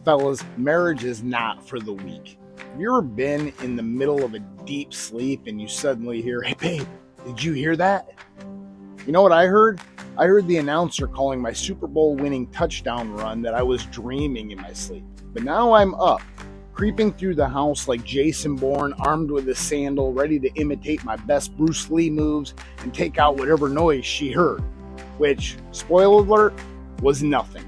Fellas, marriage is not for the weak. Have you ever been in the middle of a deep sleep and you suddenly hear, "Hey babe, did you hear that?" You know what I heard? I heard the announcer calling my Super Bowl winning touchdown run that I was dreaming in my sleep. But now I'm up, creeping through the house like Jason Bourne, armed with a sandal, ready to imitate my best Bruce Lee moves and take out whatever noise she heard. Which, spoiler alert, was nothing.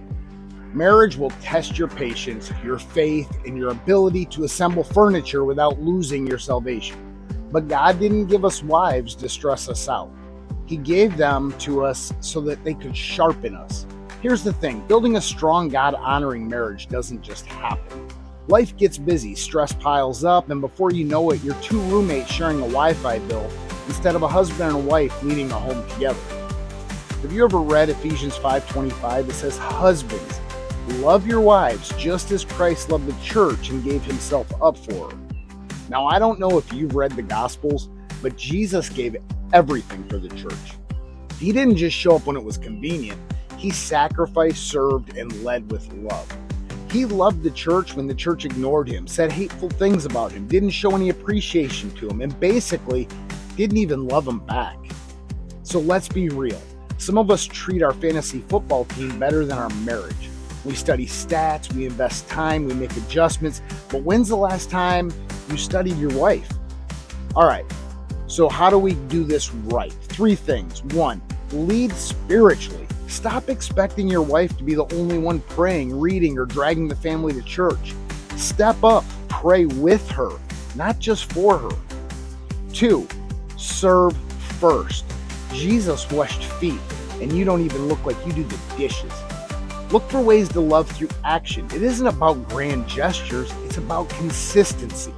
Marriage will test your patience, your faith, and your ability to assemble furniture without losing your salvation. But God didn't give us wives to stress us out. He gave them to us so that they could sharpen us. Here's the thing, building a strong, God-honoring marriage doesn't just happen. Life gets busy, stress piles up, and before you know it, you're two roommates sharing a Wi-Fi bill instead of a husband and a wife leading a home together. Have you ever read Ephesians 5:25? It says, "Husbands, love your wives just as Christ loved the church and gave himself up for her." Now, I don't know if you've read the Gospels, but Jesus gave everything for the church. He didn't just show up when it was convenient. He sacrificed, served, and led with love. He loved the church when the church ignored him, said hateful things about him, didn't show any appreciation to him, and basically didn't even love him back. So let's be real. Some of us treat our fantasy football team better than our marriage. We study stats, we invest time, we make adjustments, but when's the last time you studied your wife? All right, so how do we do this right? 3 things. 1, lead spiritually. Stop expecting your wife to be the only one praying, reading, or dragging the family to church. Step up, pray with her, not just for her. 2, serve first. Jesus washed feet, and you don't even look like you do the dishes. Look for ways to love through action. It isn't about grand gestures, it's about consistency.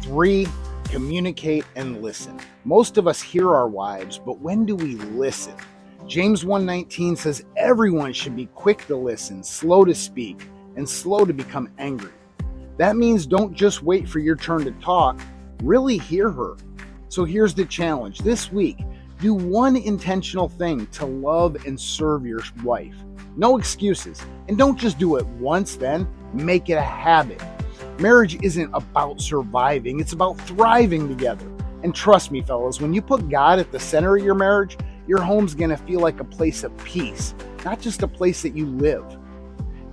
3, communicate and listen. Most of us hear our wives, but when do we listen? James 1:19 says everyone should be quick to listen, slow to speak, and slow to become angry. That means don't just wait for your turn to talk, really hear her. So here's the challenge. This week, do one intentional thing to love and serve your wife. No excuses. And don't just do it once then, make it a habit. Marriage isn't about surviving, it's about thriving together. And trust me, fellas, when you put God at the center of your marriage, your home's gonna feel like a place of peace, not just a place that you live.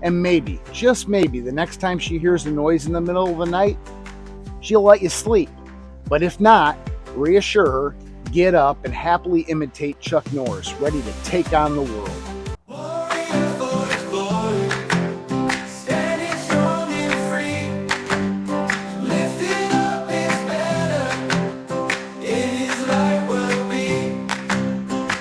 And maybe, just maybe, the next time she hears a noise in the middle of the night, she'll let you sleep. But if not, reassure her, get up, and happily imitate Chuck Norris, ready to take on the world.